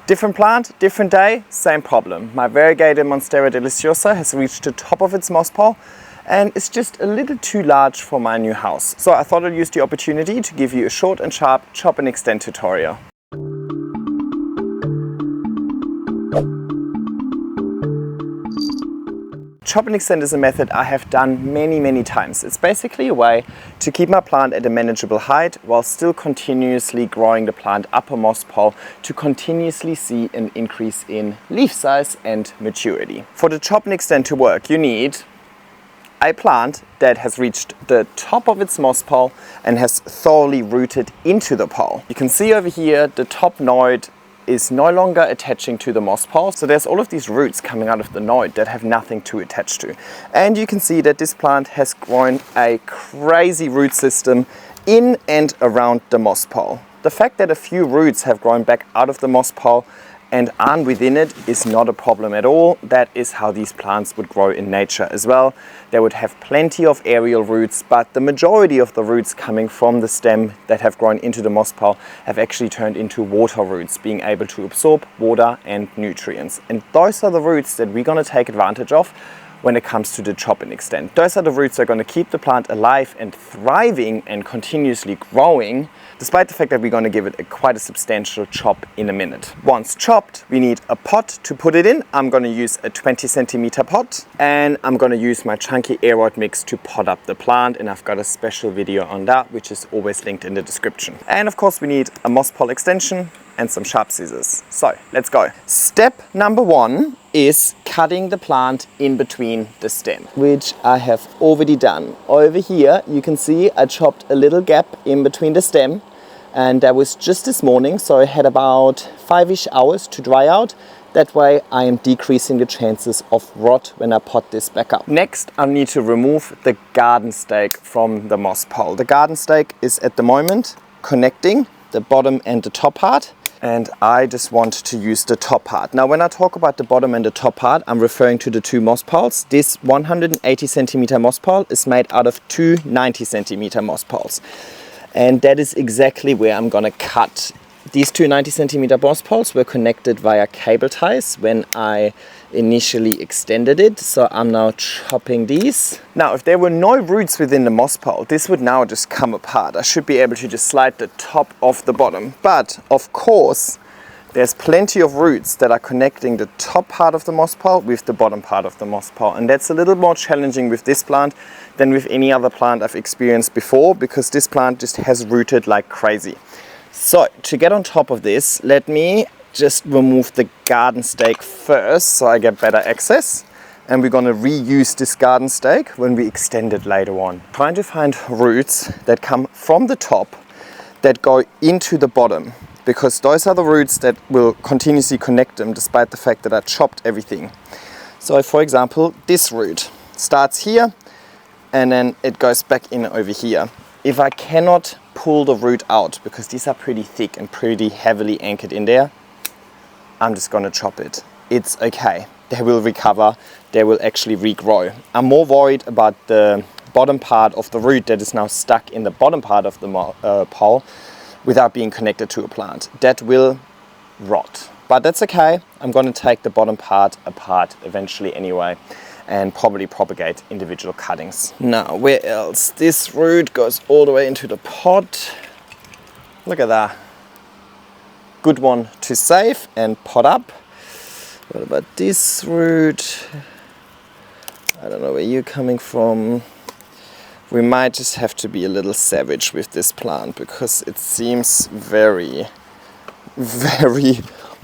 Different plant, different day, same problem. My variegated MONSTERA deliciosa has reached the top of its moss pole and it's just a little too large for my new house. So I thought I'd use the opportunity to give you a short and sharp chop and extend tutorial. Chop and extend is a method I have done many times. It's basically a way to keep my plant at a manageable height while still continuously growing the plant up a moss pole to continuously see an increase in leaf size and maturity. For the chop and extend to work, you need a plant that has reached the top of its moss pole and has thoroughly rooted into the pole. You can see over here the top node is no longer attaching to the moss pole. So there's all of these roots coming out of the node that have nothing to attach to. And you can see that this plant has grown a crazy root system in and around the moss pole. The fact that a few roots have grown back out of the moss pole and aren't within it is not a problem at all. That is how these plants would grow in nature as well. They would have plenty of aerial roots, but the majority of the roots coming from the stem that have grown into the moss pole have actually turned into water roots, being able to absorb water and nutrients. And those are the roots that we're going to take advantage of when it comes to the chop and extend. Those are the roots that are going to keep the plant alive and thriving and continuously growing, despite the fact that we're going to give it quite a substantial chop in a minute. Once chopped, we need a pot to put it in. I'm going to use a 20 centimeter pot and I'm going to use my chunky aeroid mix to pot up the plant, and I've got a special video on that which is always linked in the description. And of course we need a moss pole extension and some sharp scissors. So let's go. Step number 1 is cutting the plant in between the stem, which I have already done. Over here you can see I chopped a little gap in between the stem, and that was just this morning, so I had about 5-ish hours to dry out. That way I am decreasing the chances of rot when I pot this back up. Next I need to remove the garden stake from the moss pole. The garden stake is at the moment connecting the bottom and the top part, and I just want to use the top part. Now when I talk about the bottom and the top part, I'm referring to the two moss poles. This 180 centimeter moss pole is made out of two 90 centimeter moss poles. And that is exactly where I'm gonna cut. These two 90 centimeter moss poles were connected via cable ties when I initially extended it. So I'm now chopping these. Now, if there were no roots within the moss pole, this would now just come apart. I should be able to just slide the top off the bottom. But of course, there's plenty of roots that are connecting the top part of the moss pole with the bottom part of the moss pole. And that's a little more challenging with this plant than with any other plant I've experienced before, because this plant just has rooted like crazy. So to get on top of this, let me just remove the garden stake first so I get better access. And we're going to reuse this garden stake when we extend it later on. Trying to find roots that come from the top that go into the bottom, because those are the roots that will continuously connect them despite the fact that I chopped everything. So for example, this root starts here and then it goes back in over here. If I cannot pull the root out, because these are pretty thick and pretty heavily anchored in there, I'm just going to chop it. It's okay. They will recover. They will actually regrow. I'm more worried about the bottom part of the root that is now stuck in the bottom part of the pole without being connected to a plant. That will rot. But that's okay. I'm going to take the bottom part apart eventually anyway, and probably propagate individual cuttings. Now, where else? This root goes all the way into the pot. Look at that. Good one to save and pot up. What about this root? I don't know where you're coming from. We might just have to be a little savage with this plant because it seems very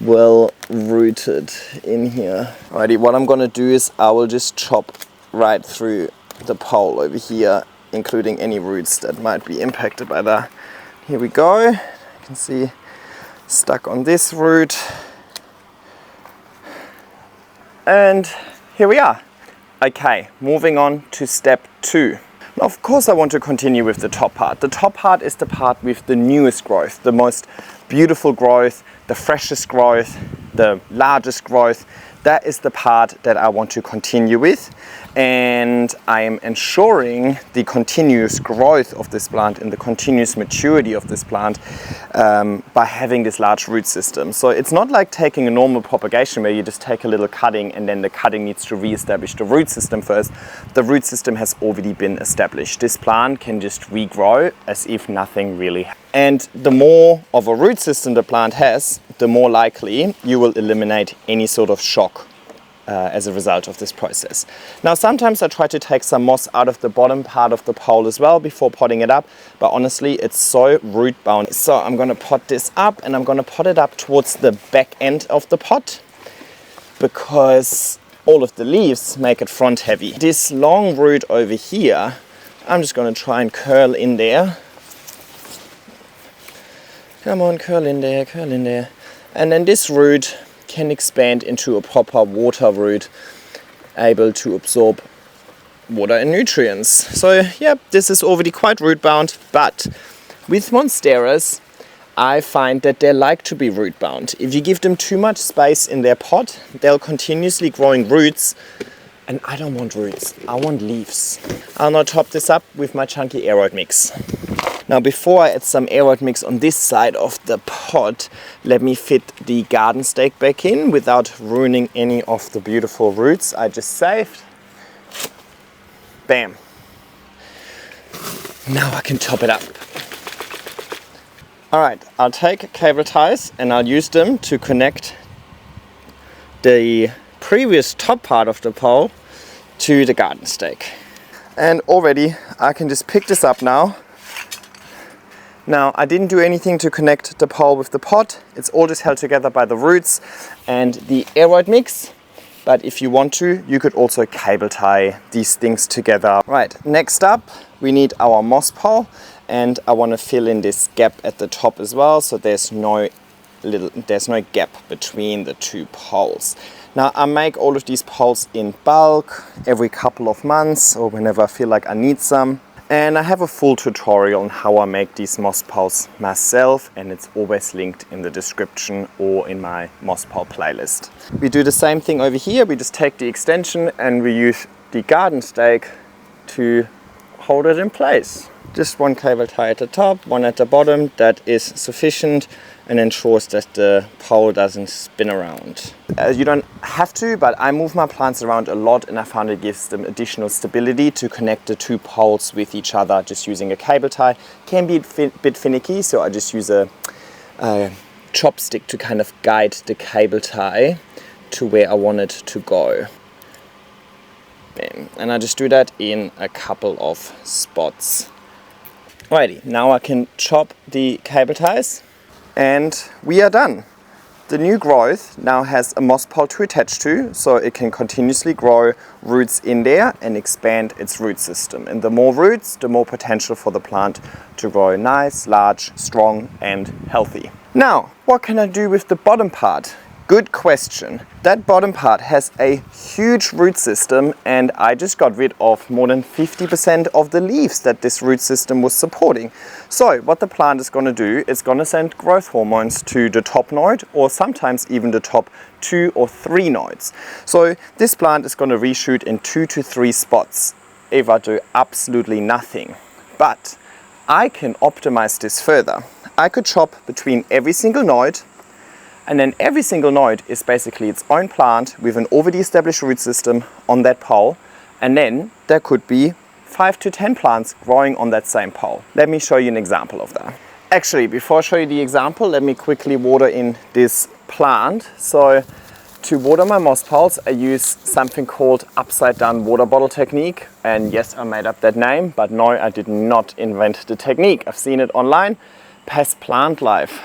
well rooted in here. Alrighty, what I'm gonna do is I will just chop right through the pole over here, including any roots that might be impacted by that. Here we go. You can see stuck on this root. And here we are. Okay, moving on to step 2. Now, of course I want to continue with the top part. The top part is the part with the newest growth, the most beautiful growth, the freshest growth, the largest growth, that is the part that I want to continue with, and I am ensuring the continuous growth of this plant and the continuous maturity of this plant by having this large root system. So it's not like taking a normal propagation where you just take a little cutting and then the cutting needs to re-establish the root system first. The root system has already been established. This plant can just regrow as if nothing really happened. And the more of a root system the plant has, the more likely you will eliminate any sort of shock as a result of this process. Now sometimes I try to take some moss out of the bottom part of the pole as well before potting it up, but honestly it's so root bound. So I'm going to pot this up, and I'm going to pot it up towards the back end of the pot because all of the leaves make it front heavy. This long root over here, I'm just going to try and curl in there. Come on, curl in there, curl in there. And then this root can expand into a proper water root, able to absorb water and nutrients. So yeah, this is already quite root bound, but with monsteras, I find that they like to be root bound. If you give them too much space in their pot, they'll continuously growing roots, and I don't want roots, I want leaves. I'll now top this up with my chunky aeroid mix. Now before I add some aeroid mix on this side of the pot, let me fit the garden stake back in without ruining any of the beautiful roots I just saved. Bam. Now I can top it up. Alright, I'll take cable ties and I'll use them to connect the previous top part of the pole to the garden stake. And already I can just pick this up now. Now I didn't do anything to connect the pole with the pot, it's all just held together by the roots and the aeroid mix, but if you want to, you could also cable tie these things together. Right, next up we need our moss pole, and I want to fill in this gap at the top as well, so there's no gap between the two poles. Now I make all of these poles in bulk every couple of months or whenever I feel like I need some. And I have a full tutorial on how I make these moss poles myself, and it's always linked in the description or in my moss pole playlist. We do the same thing over here. We just take the extension and we use the garden stake to hold it in place. Just one cable tie at the top, one at the bottom. That is sufficient and ensures that the pole doesn't spin around. You don't have to, but I move my plants around a lot and I found it gives them additional stability to connect the two poles with each other just using a cable tie. Can be a bit finicky, so I just use a chopstick to kind of guide the cable tie to where I want it to go. And I just do that in a couple of spots. Alrighty, now I can chop the cable ties. And we are done. The new growth now has a moss pole to attach to, so it can continuously grow roots in there and expand its root system. And the more roots, the more potential for the plant to grow nice, large, strong and healthy. Now, what can I do with the bottom part? Good question. That bottom part has a huge root system, and I just got rid of more than 50% of the leaves that this root system was supporting. So what the plant is going to do is going to send growth hormones to the top node, or sometimes even the top 2 or 3 nodes. So this plant is going to reshoot in 2 to 3 spots if I do absolutely nothing. But I can optimize this further. I could chop between every single node, and then every single node is basically its own plant with an already established root system on that pole, and then there could be 5 to 10 plants growing on that same pole. Let me show you an example of that. Actually, before I show you the example, let me quickly water in this plant. So to water my moss poles, I use something called upside down water bottle technique. And yes, I made up that name, but no, I did not invent the technique. I've seen it online. Past Plant Life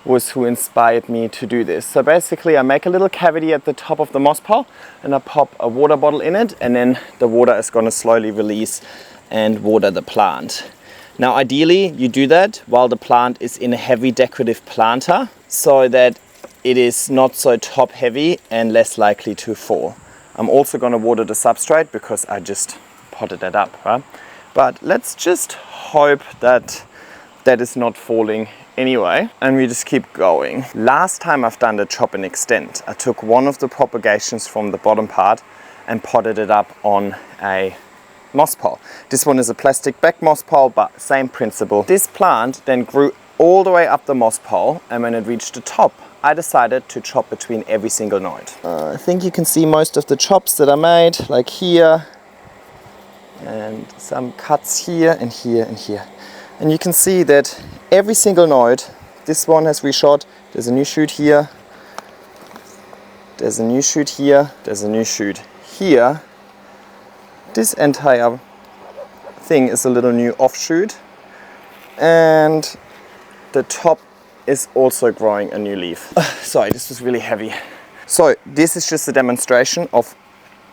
was who inspired me to do this. So basically I make a little cavity at the top of the moss pole and I pop a water bottle in it, and then the water is going to slowly release and water the plant. Now ideally you do that while the plant is in a heavy decorative planter, so that it is not so top heavy and less likely to fall. I'm also going to water the substrate because I just potted that up, right? But let's just hope that that is not falling anyway, and we just keep going. Last time I've done the chop and extend, I took one of the propagations from the bottom part and potted it up on a moss pole. This one is a plastic back moss pole, but same principle. This plant then grew all the way up the moss pole, and when it reached the top, I decided to chop between every single node. I think you can see most of the chops that I made, like here, and some cuts here and here and here. And you can see that every single node, this one has reshot, there's a new shoot here, there's a new shoot here, there's a new shoot here. This entire thing is a little new offshoot, and the top is also growing a new leaf. Sorry, this was really heavy. So this is just a demonstration of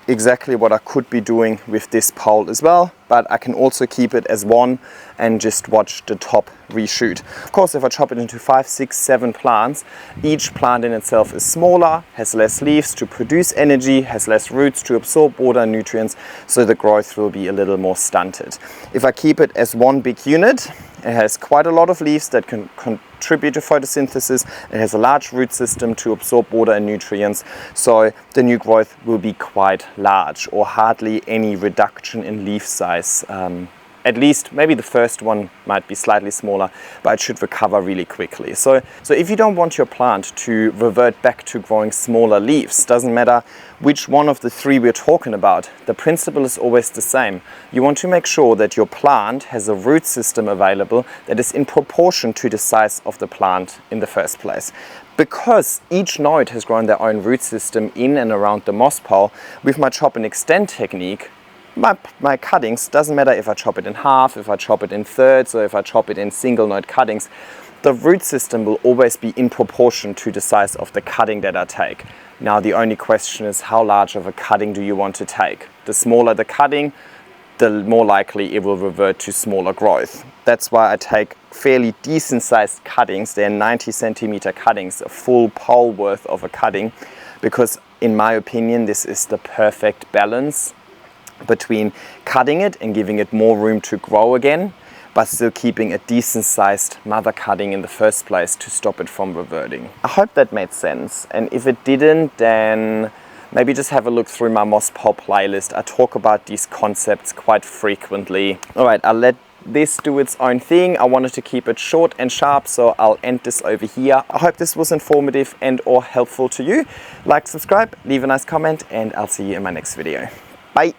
exactly what I could be doing with this pole as well, but I can also keep it as one and just watch the top reshoot. Of course, if I chop it into 5, 6, 7 plants, each plant in itself is smaller, has less leaves to produce energy, has less roots to absorb water and nutrients, so the growth will be a little more stunted. If I keep it as one big unit, it has quite a lot of leaves that can contribute to photosynthesis. It has a large root system to absorb water and nutrients, so the new growth will be quite large, or hardly any reduction in leaf size. At least maybe the first one might be slightly smaller, but it should recover really quickly. So if you don't want your plant to revert back to growing smaller leaves, doesn't matter which one of the 3 we're talking about, the principle is always the same. You want to make sure that your plant has a root system available that is in proportion to the size of the plant in the first place. Because each node has grown their own root system in and around the moss pole, with my chop and extend technique, my cuttings, doesn't matter if I chop it in half, if I chop it in thirds, or if I chop it in single node cuttings, the root system will always be in proportion to the size of the cutting that I take. Now the only question is, how large of a cutting do you want to take? The smaller the cutting, the more likely it will revert to smaller growth. That's why I take fairly decent sized cuttings. They're 90 centimeter cuttings, a full pole worth of a cutting, because in my opinion this is the perfect balance between cutting it and giving it more room to grow again, but still keeping a decent sized mother cutting in the first place to stop it from reverting. I hope that made sense, and if it didn't, then maybe just have a look through my moss pole playlist. I talk about these concepts quite frequently. Alright, I'll let this do its own thing. I wanted to keep it short and sharp, so I'll end this over here. I hope this was informative and or helpful to you. Like, subscribe, leave a nice comment, and I'll see you in my next video. Bye!